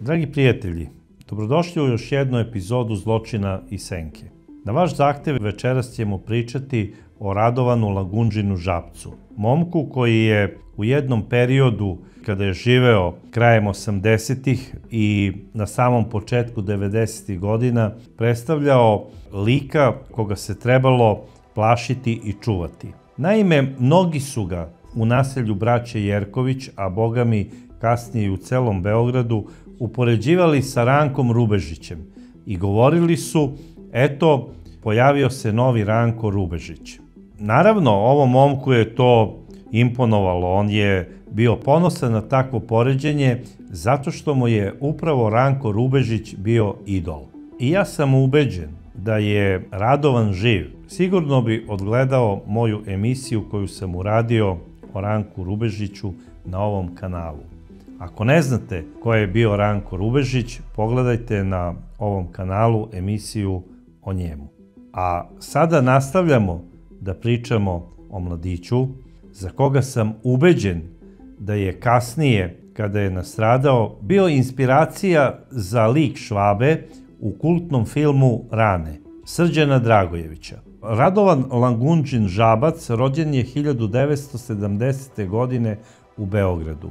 Dragi prijatelji, dobrodošli u još jednu epizodu Zločina i senke. Na vaš zahtev večeras ćemo pričati o Radovanu Lagundžinu Žabcu, momku koji je u jednom periodu kada je živeo krajem 80-ih i na samom početku 90-ih godina predstavljao lika koga se trebalo plašiti i čuvati. Naime, mnogi su ga u naselju braće Jerković, a bogami kasnije i u celom Beogradu, upoređivali sa Rankom Rubežićem i govorili su, eto, pojavio se novi Ranko Rubežić. Naravno, ovom momku je to imponovalo, on je bio ponosan na takvo poređenje zato što mu je upravo Ranko Rubežić bio idol. I ja sam ubeđen da je Radovan živ, sigurno bi odgledao moju emisiju koju sam uradio o Ranku Rubežiću na ovom kanalu. Ako ne znate ko je bio Ranko Rubežić, pogledajte na ovom kanalu emisiju o njemu. A sada nastavljamo da pričamo o mladiću, za koga sam ubeđen da je kasnije, kada je nastradao, bio inspiracija za lik Švabe u kultnom filmu Rane, Srđana Dragojevića. Radovan Lagundžin Žabac rođen je 1970. godine u Beogradu,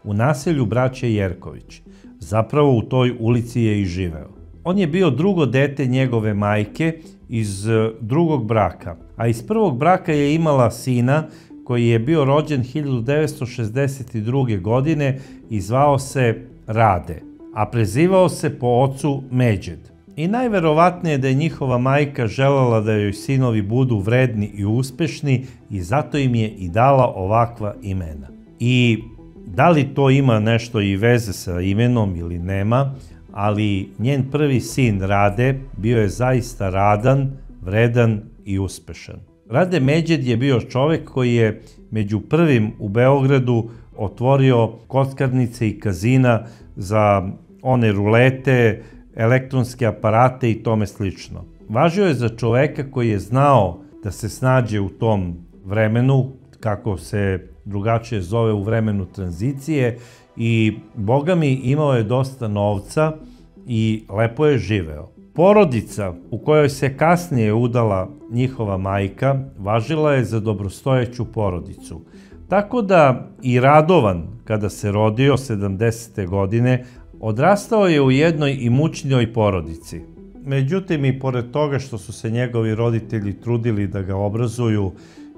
u naselju braće Jerković. Zapravo u toj ulici je i živeo. On je bio drugo dete njegove majke iz drugog braka, a iz prvog braka je imala sina koji je bio rođen 1962. godine i zvao se Rade, a prezivao se po ocu Međed. I najverovatnije da je njihova majka želela da joj sinovi budu vredni i uspešni i zato im je i dala ovakva imena. I da li to ima nešto i veze sa imenom ili nema, ali njen prvi sin Rade bio je zaista radan, vredan i uspešan. Rade Međed je bio čovek koji je među prvim u Beogradu otvorio kockarnice i kazina za one rulete, elektronske aparate i tome slično. Važio je za čoveka koji je znao da se snađe u tom vremenu, kako se drugačije zove u vremenu tranzicije, i bogami imao je dosta novca i lepo je živeo. Porodica u kojoj se kasnije udala njihova majka važila je za dobrostojeću porodicu. Tako da i Radovan, kada se rodio 70. godine, odrastao je u jednoj imućnijoj porodici. Međutim, i pored toga što su se njegovi roditelji trudili da ga obrazuju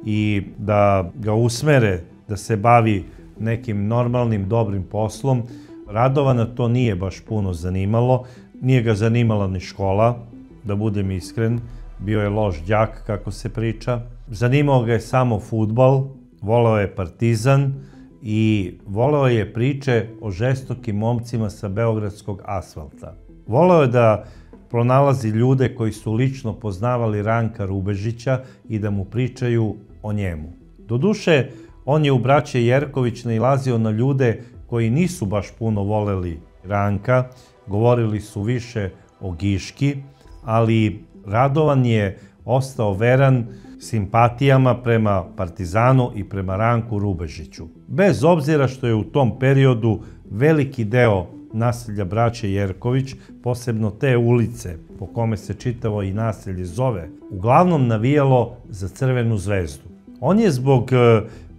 i da ga usmere da se bavi nekim normalnim, dobrim poslom, Radovana to nije baš puno zanimalo. Nije ga zanimala ni škola, da budem iskren, bio je loš đak, kako se priča. Zanimao ga je samo fudbal, voleo je Partizan i voleo je priče o žestokim momcima sa beogradskog asfalta. Voleo je da pronalazi ljude koji su lično poznavali Ranka Rubežića i da mu pričaju o njemu. Doduše, on je u braće Jerković nailazio na ljude koji nisu baš puno voleli Ranka, govorili su više o Giški, ali Radovan je ostao veran simpatijama prema Partizanu i prema Ranku Rubežiću. Bez obzira što je u tom periodu veliki deo naselja braće Jerković, posebno te ulice po kome se čitavo i naselje zove, uglavnom navijalo za Crvenu zvezdu. On je zbog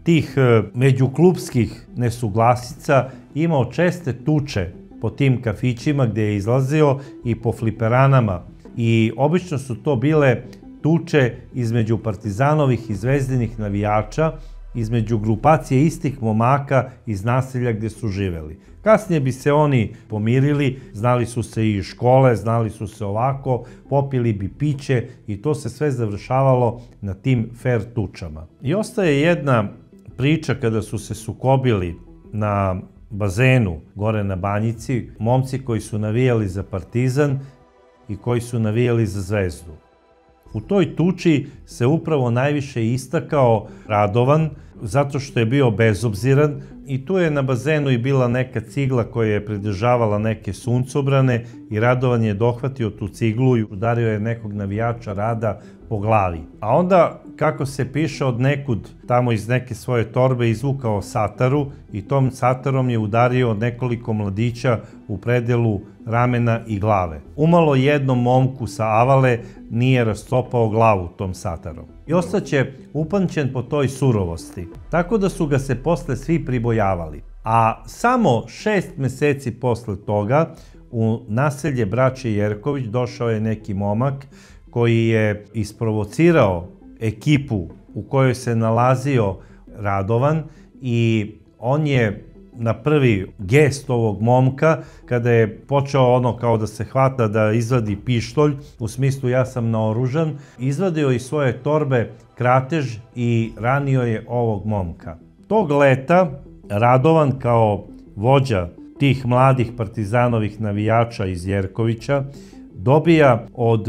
tih međuklupskih nesuglasica imao česte tuče po tim kafićima gdje je izlazio i po fliperanama, i obično su to bile tuče između Partizanovih i Zvezdinih navijača, između grupacije istih momaka iz naselja gdje su živeli. Kasnije bi se oni pomirili, znali su se i škole, znali su se ovako, popili bi piće i to se sve završavalo na tim fair tučama. I ostaje jedna priča kada su se sukobili na bazenu gore na Banjici, momci koji su navijali za Partizan i koji su navijali za Zvezdu. U toj tuči se upravo najviše istakao Radovan, zato što je bio bezobziran i tu je na bazenu i bila neka cigla koja je pridržavala neke suncobrane i Radovan je dohvatio tu ciglu i udario je nekog navijača Rada po glavi. A onda, kako se piše, od nekud tamo iz neke svoje torbe izvukao sataru i tom satarom je udario nekoliko mladića u predelu ramena i glave. Umalo jednom momku sa Avale nije rastopao glavu tom satarom. I ostaće upamćen po toj surovosti, tako da su ga se posle svi pribojavali. A samo 6 meseci posle toga u naselje braće Jerković došao je neki momak koji je isprovocirao ekipu u kojoj se nalazio Radovan i on je na prvi gest ovog momka, kada je počeo ono kao da se hvata da izvadi pištolj, u smislu ja sam naoružan, izvadio iz svoje torbe kratež i ranio je ovog momka. Tog leta Radovan kao vođa tih mladih partizanovih navijača iz Jerkovića dobija od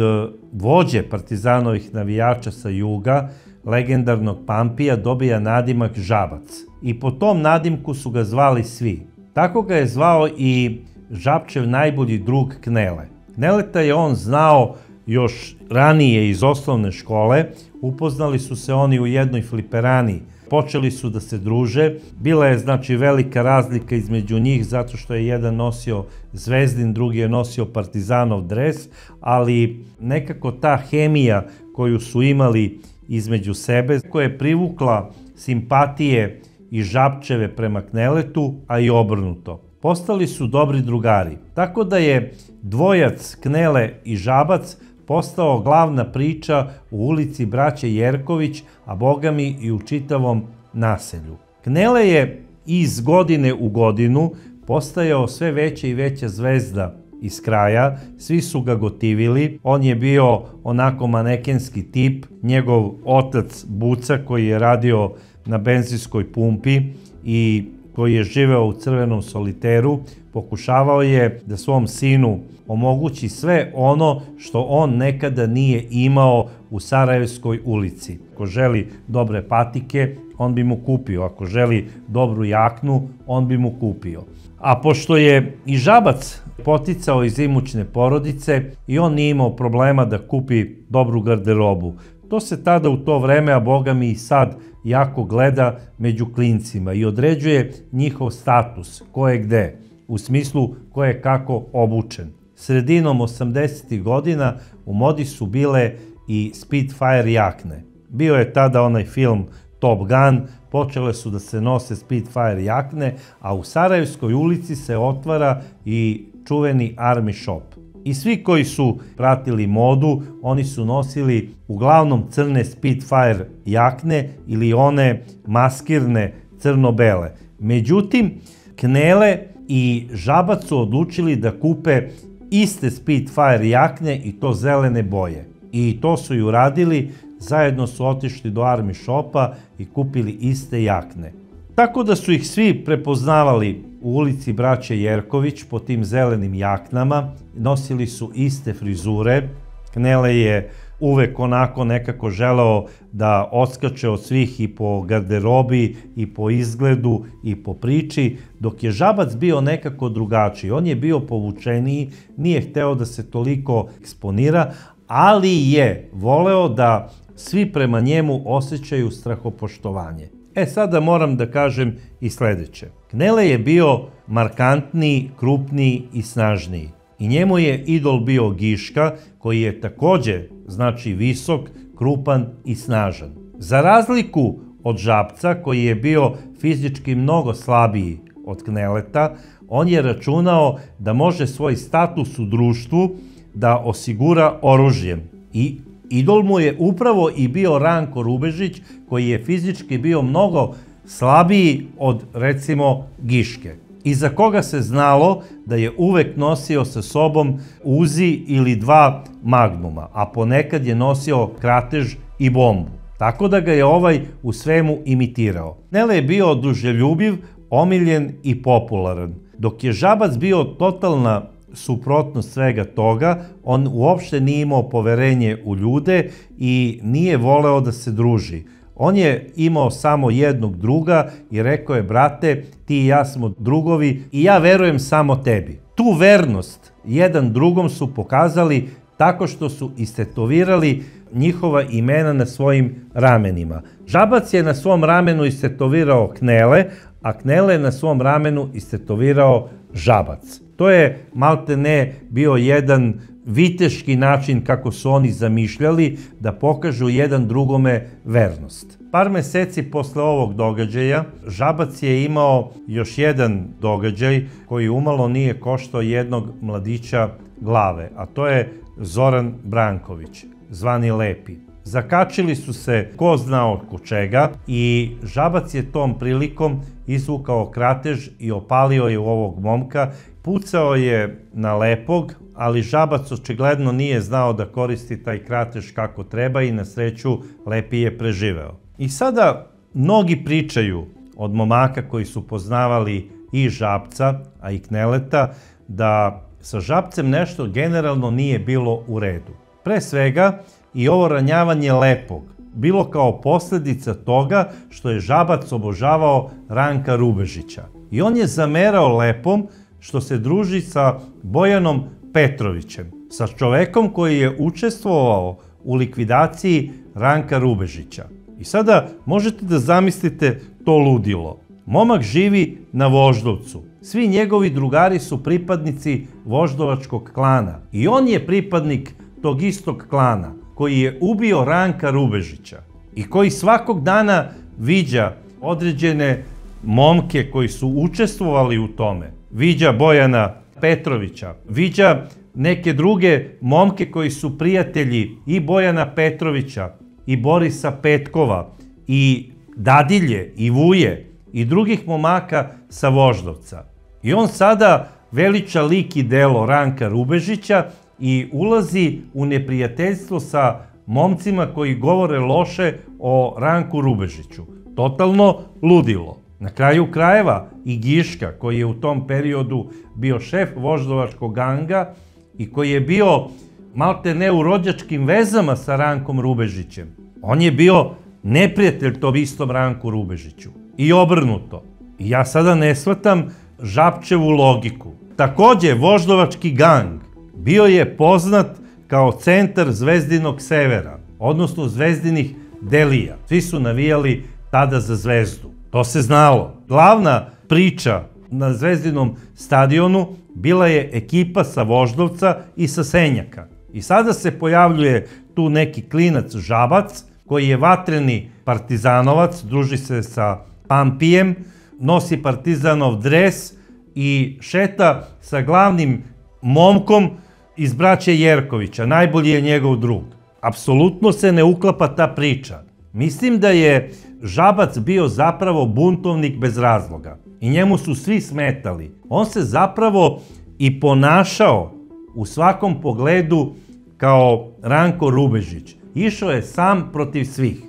vođe partizanovih navijača sa juga, legendarnog Pampija, dobija nadimak Žabac. I po tom nadimku su ga zvali svi. Tako ga je zvao i Žabčev najbolji drug Knele. Kneleta je on znao još ranije iz osnovne škole, upoznali su se oni u jednoj fliperani, počeli su da se druže, bila je znači velika razlika između njih zato što je jedan nosio Zvezdin, drugi je nosio Partizanov dres, ali nekako ta hemija koju su imali između sebe, koja je privukla simpatije i Žabčeve prema Kneletu, a i obrnuto. Postali su dobri drugari, tako da je dvojac Knele i Žabac postao glavna priča u ulici braće Jerković, a bogami i u čitavom naselju. Knele je iz godine u godinu postajao sve veća i veća zvezda iz kraja, svi su ga gotivili, on je bio onako manekenski tip, njegov otac Buca koji je radio na benzinskoj pumpi i koji je živeo u crvenom soliteru, pokušavao je da svom sinu omogući sve ono što on nekada nije imao u Sarajevskoj ulici. Ako želi dobre patike, on bi mu kupio. Ako želi dobru jaknu, on bi mu kupio. A pošto je i Žabac poticao iz imućne porodice i on nije imao problema da kupi dobru garderobu. To se tada u to vreme, a boga mi i sad, jako gleda među klincima i određuje njihov status, ko je gde, u smislu ko je kako obučen. Sredinom 80. godina u modi su bile i Spitfire jakne. Bio je tada onaj film Top Gun, počele su da se nose Spitfire jakne, a u Sarajevskoj ulici se otvara i čuveni Army Shop. I svi koji su pratili modu, oni su nosili uglavnom crne Spitfire jakne ili one maskirne crno-bele. Međutim, Knele i Žabac su odlučili da kupe iste Spitfire jakne i to zelene boje. I to su i uradili, zajedno su otišli do Army Shopa i kupili iste jakne. Tako da su ih svi prepoznavali u ulici braće Jerković po tim zelenim jaknama, nosili su iste frizure, Knele je uvek onako nekako želeo da odskače od svih i po garderobi, i po izgledu, i po priči, dok je Žabac bio nekako drugačiji. On je bio povučeniji, nije hteo da se toliko eksponira, ali je voleo da svi prema njemu osjećaju strahopoštovanje. Sada moram da kažem i sledeće. Knele je bio markantniji, krupniji i snažniji. I njemu je idol bio Giška, koji je takođe, znači visok, krupan i snažan. Za razliku od Žabca, koji je bio fizički mnogo slabiji od Kneleta, on je računao da može svoj status u društvu da osigura oružjem. I idol mu je upravo i bio Ranko Rubežić, koji je fizički bio mnogo slabiji od, recimo, Giške. I za koga se znalo da je uvek nosio sa sobom uzi ili 2 magnuma, a ponekad je nosio kratež i bombu. Tako da ga je ovaj u svemu imitirao. Knele je bio druželjubiv, omiljen i popularan, dok je Žabac bio totalna suprotnost svega toga. On uopšte nije imao poverenje u ljude i nije voleo da se druži. On je imao samo jednog druga i rekao je: brate, ti i ja smo drugovi i ja verujem samo tebi. Tu vernost jedan drugom su pokazali tako što su istetovirali njihova imena na svojim ramenima. Žabac je na svom ramenu istetovirao Knele, a Knele je na svom ramenu istetovirao Žabac. To je maltene bio jedan viteški način kako su oni zamišljali da pokažu jedan drugome vernost. Par meseci posle ovog događaja Žabac je imao još jedan događaj koji umalo nije koštao jednog mladića glave, a to je Zoran Branković, zvani Lepi. Zakačili su se ko zna oko čega i Žabac je tom prilikom izvukao kratež i opalio je u ovog momka. Pucao je na Lepog, ali Žabac očigledno nije znao da koristi taj kratež kako treba i na sreću Lepi je preživeo. I sada mnogi pričaju od momaka koji su poznavali i Žabca, a i Kneleta, da sa Žabcem nešto generalno nije bilo u redu. Pre svega, i ovo ranjavanje Lepog bilo kao posljedica toga što je Žabac obožavao Ranka Rubežića. I on je zamerao Lepom što se druži sa Bojanom Petrovićem, sa čovekom koji je učestvovao u likvidaciji Ranka Rubežića. I sada možete da zamislite to ludilo. Momak živi na Voždovcu. Svi njegovi drugari su pripadnici voždovačkog klana. I on je pripadnik tog istog klana koji je ubio Ranka Rubežića i koji svakog dana viđa određene momke koji su učestvovali u tome. Viđa Bojana Petrovića, viđa neke druge momke koji su prijatelji i Bojana Petrovića i Borisa Petkova i Dadilje i Vuje i drugih momaka sa Voždovca. I on sada veliča lik i delo Ranka Rubežića i ulazi u neprijateljstvo sa momcima koji govore loše o Ranku Rubežiću. Totalno ludilo. Na kraju krajeva i Giška, koji je u tom periodu bio šef voždovačkog ganga i koji je bio maltene u rođačkim vezama sa Rankom Rubežićem, on je bio neprijatelj tom istom Ranku Rubežiću. I obrnuto. I ja sada ne shvatam Žabčevu logiku. Takođe, voždovački gang bio je poznat kao centar Zvezdinog Severa, odnosno Zvezdinih Delija. Svi su navijali tada za Zvezdu. To se znalo. Glavna priča na Zvezdinom stadionu bila je ekipa sa Voždovca i sa Senjaka. I sada se pojavljuje tu neki klinac Žabac, koji je vatreni partizanovac, druži se sa Pampijem, nosi partizanov dres i šeta sa glavnim momkom iz braće Jerkovića. Najbolji je njegov drug. Apsolutno se ne uklapa ta priča. Mislim da je Žabac bio zapravo buntovnik bez razloga i njemu su svi smetali. On se zapravo i ponašao u svakom pogledu kao Ranko Rubežić. Išao je sam protiv svih.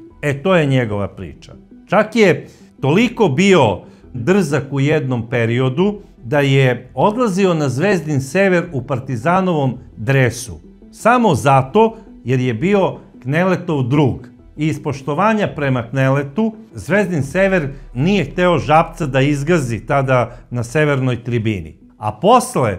To je njegova priča. Čak je toliko bio drzak u jednom periodu da je odlazio na Zvezdin Sever u partizanovom dresu. Samo zato jer je bio Kneletov drug. I iz poštovanja prema Kneletu, Zvezdin Sever nije hteo Žabca da izgazi tada na severnoj tribini. A posle,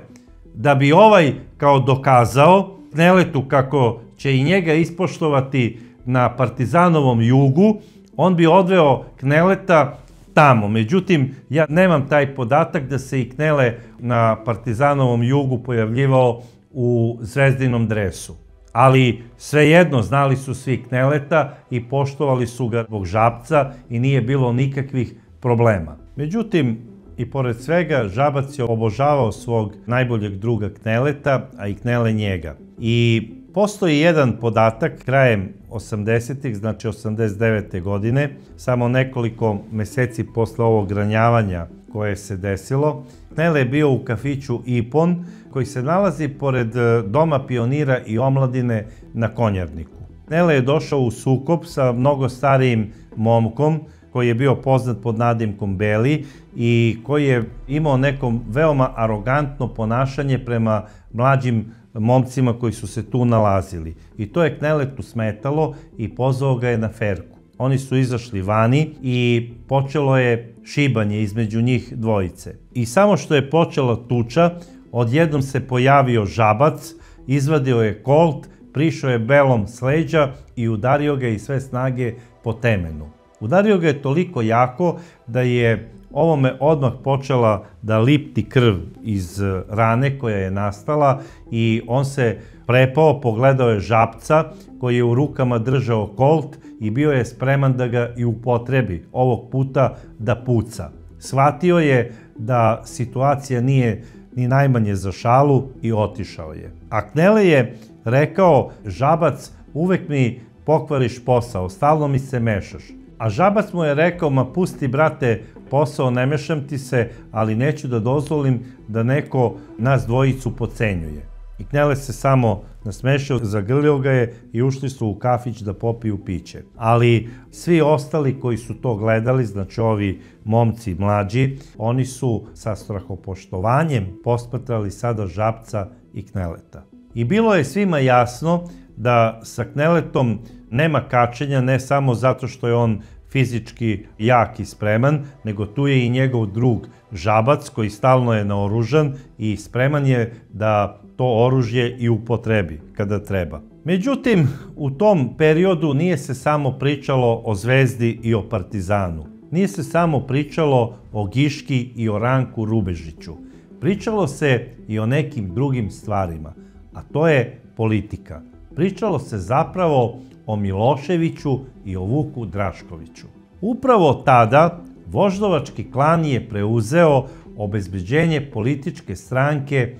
da bi ovaj kao dokazao Kneletu kako će i njega ispoštovati na partizanovom jugu, on bi odveo Kneleta tamo. Međutim, ja nemam taj podatak da se i Knele na partizanovom jugu pojavljivao u Zvezdinom dresu. Ali svejedno znali su svi Kneleta i poštovali su ga zbog Žabca i nije bilo nikakvih problema. Međutim, i pored svega, Žabac je obožavao svog najboljeg druga Kneleta, a i Knele njega. I postoji jedan podatak krajem 80-ih, znači 89. godine, samo nekoliko meseci posle ovog ranjavanja koje se desilo. Knele je bio u kafiću Ipon, koji se nalazi pored Doma pionira i omladine na Konjarniku. Knele je došao u sukob sa mnogo starijim momkom koji je bio poznat pod nadimkom Beli i koji je imao neko veoma arogantno ponašanje prema mlađim momcima koji su se tu nalazili. I to je Kneletu smetalo i pozvao ga je na ferku. Oni su izašli vani i počelo je šibanje između njih dvojice. I samo što je počela tuča, odjednom se pojavio Žabac, izvadio je kolt, prišao je Belom s leđa i udario ga iz sve snage po temenu. Udario ga je toliko jako da je ovome odmah počela da lipti krv iz rane koja je nastala i on se prepao, pogledao je Žabca koji je u rukama držao kolt i bio je spreman da ga i upotrebi, ovog puta da puca. Shvatio je da situacija nije ni najmanje za šalu i otišao je. A Knele je rekao: Žabac, uvek mi pokvariš posao, stalno mi se mešaš. A Žabac mu je rekao: ma pusti brate posao, ne mešam ti se, ali neću da dozvolim da neko nas dvojicu podcenjuje. I Knele se samo nasmešao, zagrlio ga je i ušli su u kafić da popiju piće. Ali svi ostali koji su to gledali, znači ovi momci mlađi, oni su sa strahopoštovanjem posmatrali sada Žabca i Kneleta. I bilo je svima jasno da sa Kneletom nema kačenja, ne samo zato što je on fizički jak i spreman, nego tu je i njegov drug Žabac koji stalno je naoružan i spreman je da to oružje i upotrebi kada treba. Međutim, u tom periodu nije se samo pričalo o Zvezdi i o Partizanu. Nije se samo pričalo o Giški i o Ranku Rubežiću. Pričalo se i o nekim drugim stvarima, a to je politika. Pričalo se zapravo o Miloševiću i o Vuku Draškoviću. Upravo tada voždovački klan je preuzeo obezbeđenje političke stranke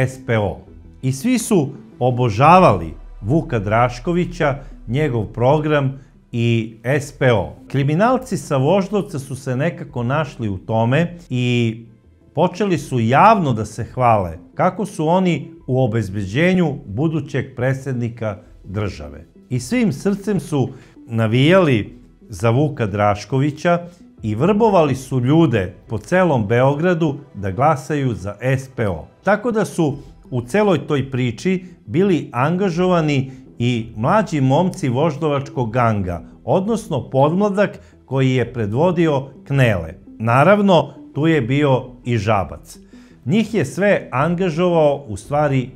SPO. I svi su obožavali Vuka Draškovića, njegov program i SPO. Kriminalci sa Voždovca su se nekako našli u tome i počeli su javno da se hvale kako su oni u obezbeđenju budućeg predsjednika države. I svim srcem su navijali za Vuka Draškovića i vrbovali su ljude po celom Beogradu da glasaju za SPO. Tako da su u celoj toj priči bili angažovani i mlađi momci voždovačkog ganga, odnosno podmladak koji je predvodio Knele. Naravno, tu je bio i Žabac. Njih je sve angažovao u stvari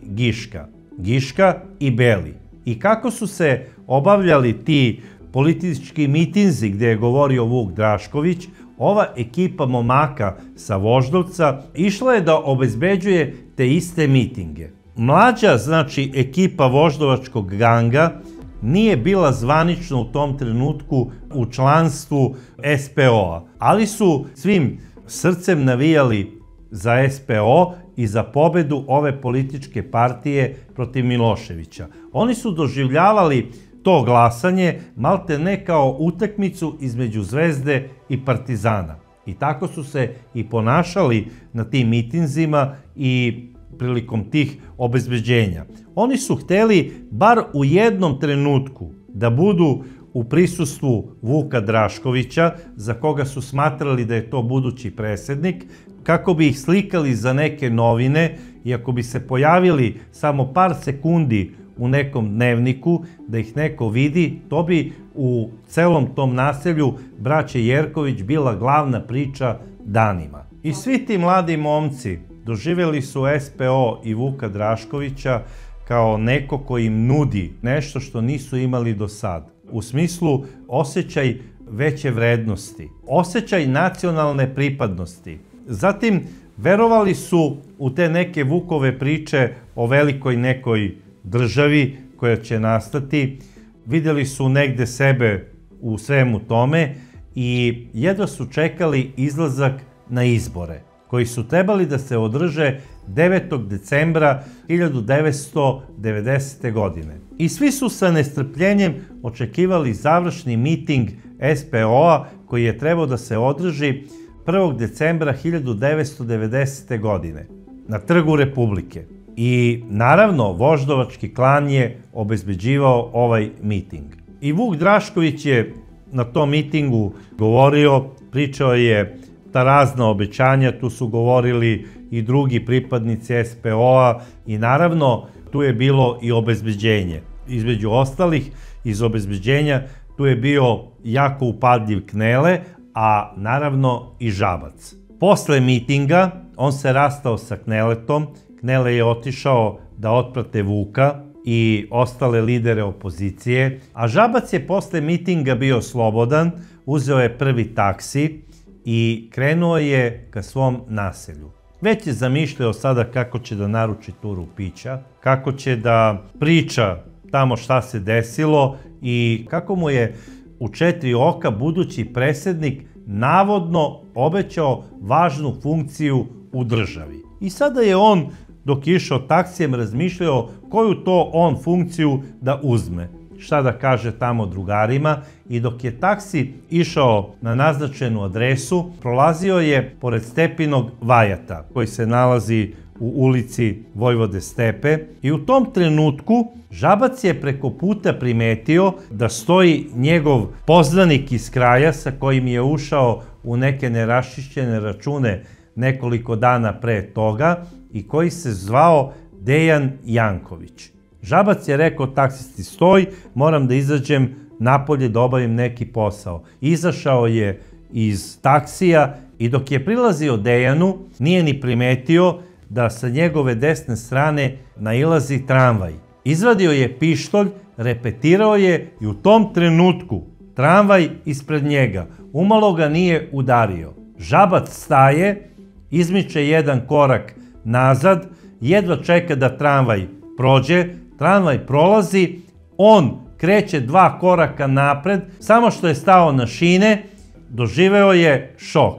Giška i Beli. I kako su se obavljali ti politički mitinzi gdje je govorio Vuk Drašković, ova ekipa momaka sa Voždovca išla je da obezbeđuje te iste mitinge. Mlađa, znači ekipa voždovačkog ganga, nije bila zvanično u tom trenutku u članstvu SPO-a, ali su svim srcem navijali za SPO i za pobedu ove političke partije protiv Miloševića. Oni su doživljavali to glasanje malte ne kao utakmicu između Zvezde i Partizana. I tako su se i ponašali na tim mitinzima i prilikom tih obezbeđenja. Oni su hteli bar u jednom trenutku da budu u prisustvu Vuka Draškovića, za koga su smatrali da je to budući predsjednik, kako bi ih slikali za neke novine i ako bi se pojavili samo par sekundi u nekom dnevniku, da ih neko vidi, to bi u celom tom naselju braće Jerković bila glavna priča danima. I svi ti mladi momci doživjeli su SPO i Vuka Draškovića kao neko koji im nudi nešto što nisu imali do sad. U smislu osjećaj veće vrednosti, osjećaj nacionalne pripadnosti. Zatim, verovali su u te neke Vukove priče o velikoj nekoj državi koja će nastati. Vidjeli su negde sebe u svemu tome i jedva su čekali izlazak na izbore, koji su trebali da se održe 9. decembra 1990. godine. I svi su sa nestrpljenjem očekivali završni miting SPO-a koji je trebao da se održi 1. decembra 1990. godine na Trgu Republike. I naravno, voždovački klan je obezbeđivao ovaj miting. I Vuk Drašković je na tom mitingu govorio, pričao je ta razna obećanja, tu su govorili i drugi pripadnici SPO-a i naravno tu je bilo i obezbeđenje. Između ostalih, iz obezbeđenja tu je bio jako upadljiv Knele, a naravno i Žabac. Posle mitinga on se rastao sa Kneletom, Knele je otišao da otprate Vuka i ostale lidere opozicije, a Žabac je posle mitinga bio slobodan, uzeo je prvi taksi i krenuo je ka svom naselju. Već je zamišljao sada kako će da naruči turu pića, kako će da priča tamo šta se desilo i kako mu je u 4 oka budući predsjednik navodno obećao važnu funkciju u državi. I sada je on, dok je išao taksijem, razmišljao koju to on funkciju da uzme. Šta da kaže tamo drugarima, i dok je taksi išao na naznačenu adresu, prolazio je pored Stepinog vajata koji se nalazi u ulici Vojvode Stepe i u tom trenutku Žabac je preko puta primetio da stoji njegov poznanik iz kraja sa kojim je ušao u neke neraščišćene račune nekoliko dana pre toga i koji se zvao Dejan Janković. Žabac je rekao: taksisti stoj, moram da izađem napolje da obavim neki posao. Izašao je iz taksija i dok je prilazio Dejanu nije ni primetio da sa njegove desne strane nailazi tramvaj. Izvadio je pištolj, repetirao je i u tom trenutku tramvaj ispred njega umalo ga nije udario. Žabac staje, izmiče jedan korak nazad, jedva čeka da tramvaj prođe, tramvaj prolazi, on kreće 2 koraka napred, samo što je stao na šine, doživeo je šok.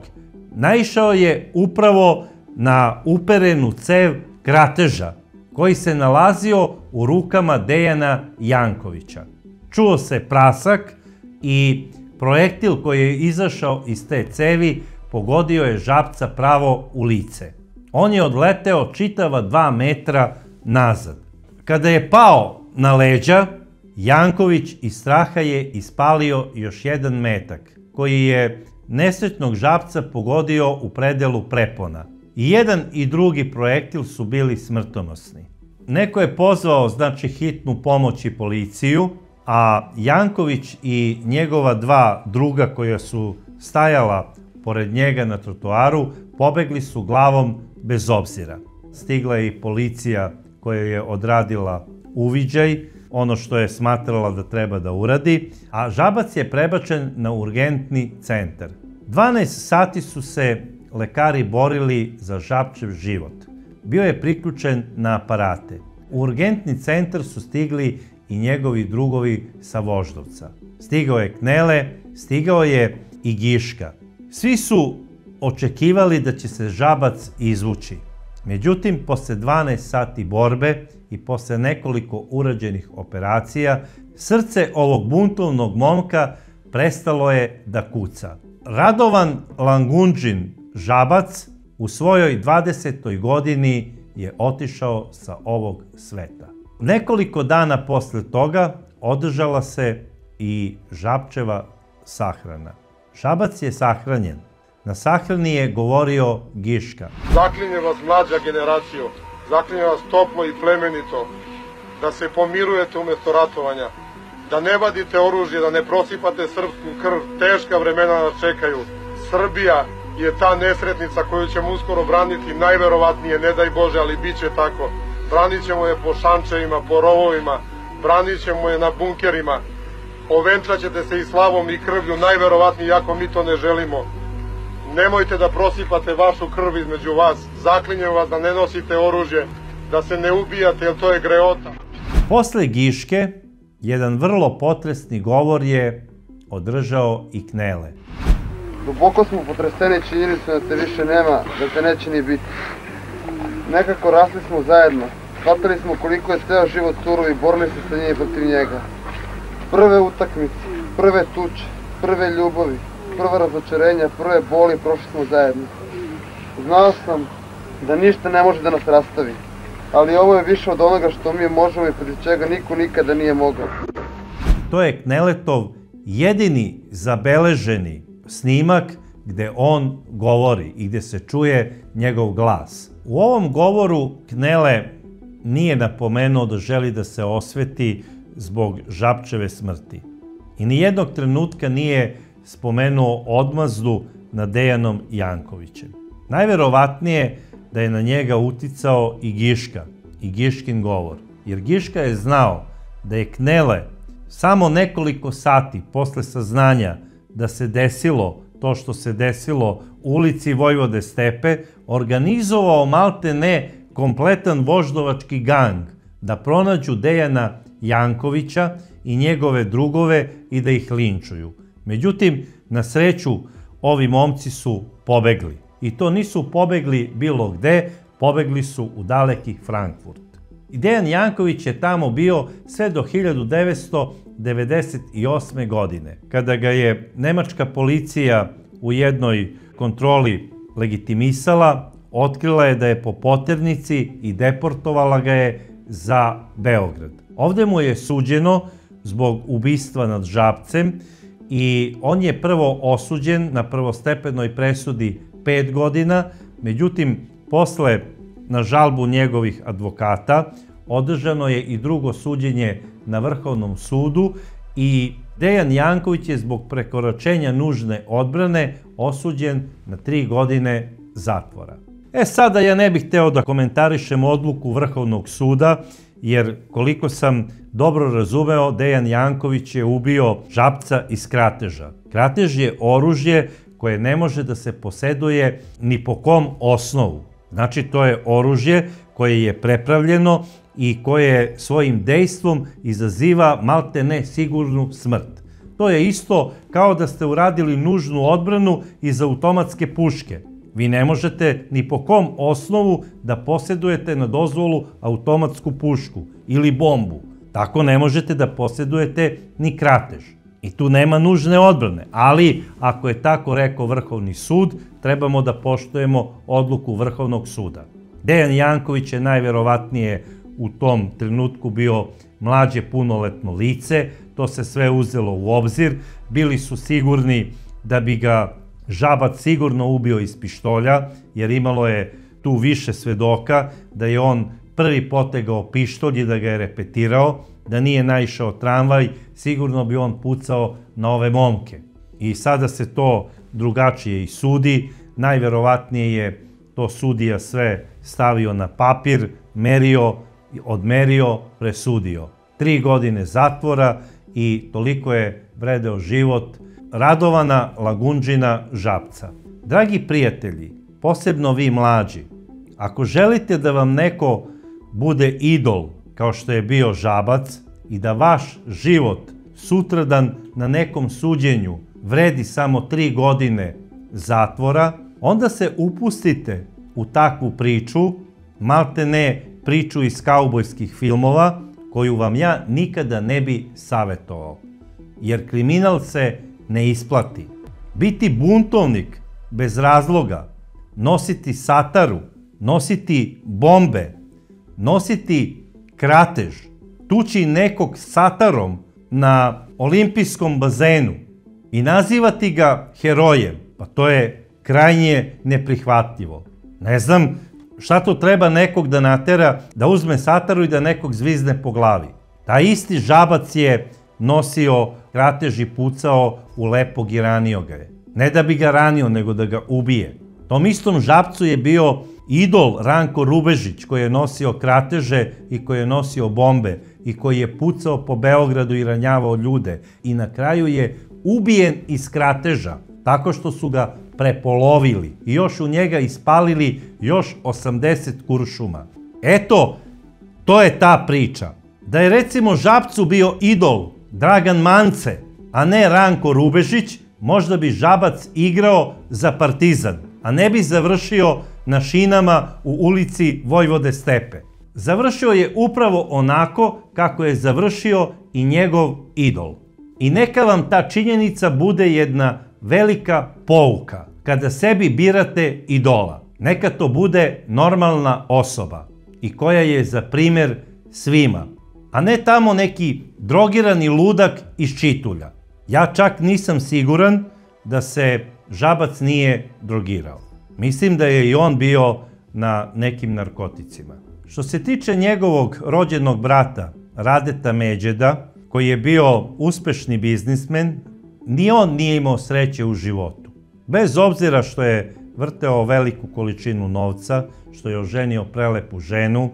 Naišao je upravo na uperenu cev krateža koji se nalazio u rukama Dejana Jankovića. Čuo se prasak i projektil koji je izašao iz te cevi pogodio je Žabca pravo u lice. On je odleteo čitava 2 metra nazad. Kada je pao na leđa, Janković iz straha je ispalio još jedan metak, koji je nesretnog Žabca pogodio u predelu prepona. I jedan i drugi projektil su bili smrtonosni. Neko je pozvao, znači, hitnu pomoć i policiju, a Janković i njegova 2 druga koja su stajala pored njega na trotoaru pobegli su glavom bez obzira. Stigla je i policija koja je odradila uviđaj, ono što je smatrala da treba da uradi, a Žabac je prebačen na urgentni centar. 12 sati su se lekari borili za Žabčev život. Bio je priključen na aparate. U urgentni centar su stigli i njegovi drugovi sa Voždovca. Stigao je Knele, stigao je i Giška. Svi su očekivali da će se Žabac izvući. Međutim, posle 12 sati borbe i posle nekoliko urađenih operacija, srce ovog buntovnog momka prestalo je da kuca. Radovan Langundžin Žabac u svojoj 20. godini je otišao sa ovog sveta. Nekoliko dana posle toga održala se i Žabčeva sahrana. Žabac je sahranjen. Na sahrani je govorio Giška. Zaklinjem vas, mlađa generacijo, zaklinjem vas toplo i plemenito, da se pomirujete umjesto ratovanja, da ne vadite oružje, da ne prosipate srpsku krv, teška vremena nas čekaju. Srbija je ta nesretnica koju ćemo uskoro braniti, najverovatnije, ne daj Bože, ali bit će tako. Branit ćemo je po šančevima, po rovovima, branit ćemo je na bunkerima, ovenčat ćete se i slavom i krvlju, najverovatnije, iako mi to ne želimo. Nemojte da prosipate vašu krv između vas, zaklinjem vas da ne nosite oružje, da se ne ubijate, jer to je greota. Posle Giške, jedan vrlo potresni govor je održao i Knele. Duboko smo potreseni činjenicom da te više nema, da te neće ni biti. Nekako rasli smo zajedno, shvatili smo koliko je ceo život surov i borili se sa njim i protiv njega. Prve utakmice, prve tuče, prve ljubavi, prva razočarenja, prve boli prošli smo zajedno. Znao sam da ništa ne može da nas rastavi, ali ovo je više od onoga što mi možemo i protiv čega niko nikada nije mogao. To je Kneletov jedini zabeleženi snimak gde on govori i gde se čuje njegov glas. U ovom govoru Knele nije napomenuo da želi da se osveti zbog Žabčeve smrti. I nijednog trenutka nije spomenuo odmazdu nad Dejanom Jankovićem. Najverovatnije da je na njega uticao i Giška, i Giškin govor. Jer Giška je znao da je Knele samo nekoliko sati posle saznanja da se desilo to što se desilo u ulici Vojvode Stepe, organizovao malte ne kompletan voždovački gang da pronađu Dejana Jankovića i njegove drugove i da ih linčuju. Međutim, na sreću, ovi momci su pobegli. I to nisu pobegli bilo gde, pobegli su u daleki Frankfurt. I Dejan Janković je tamo bio sve do 1998. godine, kada ga je nemačka policija u jednoj kontroli legitimisala, otkrila je da je po poternici i deportovala ga je za Beograd. Ovde mu je suđeno zbog ubistva nad Žabcem i on je prvo osuđen na prvostepenoj presudi 5 godina, međutim, posle na žalbu njegovih advokata održano je i drugo suđenje na Vrhovnom sudu i Dejan Janković je zbog prekoračenja nužne odbrane osuđen na 3 godine zatvora. Sada ja ne bih hteo da komentarišem odluku Vrhovnog suda, jer koliko sam dobro razumeo, Dejan Janković je ubio Žabca iz krateža. Kratež je oružje koje ne može da se poseduje ni po kom osnovu. Znači, to je oružje koje je prepravljeno i koje svojim dejstvom izaziva malte ne sigurnu smrt. To je isto kao da ste uradili nužnu odbranu iz automatske puške. Vi ne možete ni po kom osnovu da posedujete na dozvolu automatsku pušku ili bombu. Tako ne možete da posedujete ni kratež. I tu nema nužne odbrane. Ali, ako je tako rekao Vrhovni sud, trebamo da poštujemo odluku Vrhovnog suda. Dejan Janković je najverovatnije u tom trenutku bio mlađe punoletno lice, to se sve uzelo u obzir, bili su sigurni da bi ga Žabac sigurno ubio iz pištolja, jer imalo je tu više svedoka da je on prvi potegao pištolj i da ga je repetirao, da nije naišao tramvaj, sigurno bi on pucao na ove momke. I sada se to drugačije i sudi, najverovatnije je to sudija sve stavio na papir, merio, odmerio, presudio. 3 godine zatvora i toliko je vredeo život Radovana Lagundžina Žabca. Dragi prijatelji, posebno vi mlađi, ako želite da vam neko bude idol kao što je bio Žabac i da vaš život sutradan na nekom suđenju vredi samo 3 godine zatvora, onda se upustite u takvu priču, malte ne priču iz kaubojskih filmova, koju vam ja nikada ne bi savetovao. Jer kriminal se ne isplati. Biti buntovnik bez razloga, nositi sataru, nositi bombe, nositi kratež, tući nekog satarom na olimpijskom bazenu i nazivati ga herojem, pa to je krajnje neprihvatljivo. Ne znam šta to treba nekog da natera da uzme sataru i da nekog zvizne po glavi. Taj isti Žabac je nosio kratež i pucao u lepog i ranio ga je. Ne da bi ga ranio, nego da ga ubije. Tom istom Žabcu je bio idol Ranko Rubežić, koji je nosio krateže i koji je nosio bombe i koji je pucao po Beogradu i ranjavao ljude. I na kraju je ubijen iz krateža, tako što su ga prepolovili i još u njega ispalili još 80 kuršuma. Eto, to je ta priča. Da je recimo Žabcu bio idol Dragan Mance, a ne Ranko Rubežić, možda bi Žabac igrao za Partizan, a ne bi završio na šinama u ulici Vojvode Stepe. Završio je upravo onako kako je završio i njegov idol. I neka vam ta činjenica bude jedna velika pouka. Kada sebi birate idola, neka to bude normalna osoba i koja je za primer svima, a ne tamo neki drogirani ludak iz Čitulja. Ja čak nisam siguran da se Žabac nije drogirao. Mislim da je i on bio na nekim narkoticima. Što se tiče njegovog rođenog brata, Radeta Međeda, koji je bio uspešni biznismen, ni on nije imao sreće u životu. Bez obzira što je vrteo veliku količinu novca, što je oženio prelepu ženu,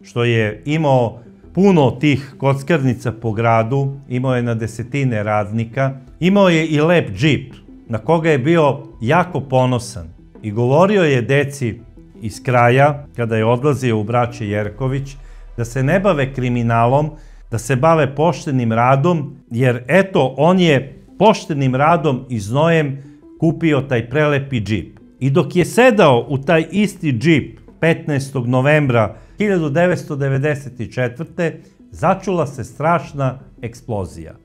što je imao puno tih kockarnica po gradu, imao je na desetine radnika, imao je i lep džip na koga je bio jako ponosan i govorio je deci iz kraja, kada je odlazio u braće Jerković, da se ne bave kriminalom, da se bave poštenim radom, jer eto, on je poštenim radom i znojem kupio taj prelepi džip. I dok je sedao u taj isti džip 15. novembra 1994. začula se strašna eksplozija.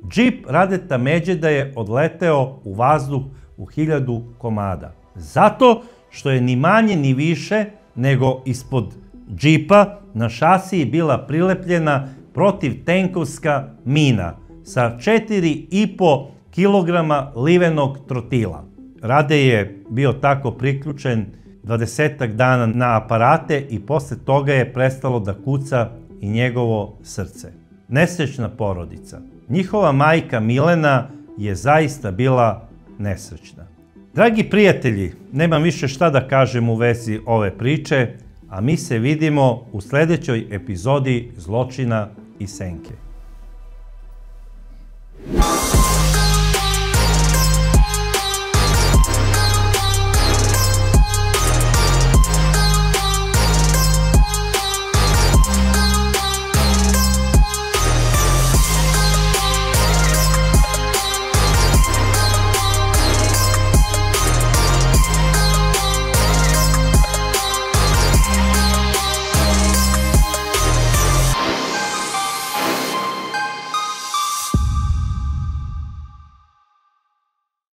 Džip Radeta Međeda je odleteo u vazduh u 1000 komada. Zato što je ni manje ni više nego ispod džipa na šasiji bila prilepljena protivtenkovska mina sa 4,5 kilograma livenog trotila. Rade je bio tako priključen 20 dana na aparate i posle toga je prestalo da kuca i njegovo srce. Nesrećna porodica. Njihova majka Milena je zaista bila nesrećna. Dragi prijatelji, nemam više šta da kažem u vezi ove priče, a mi se vidimo u sledećoj epizodi Zločina i senke.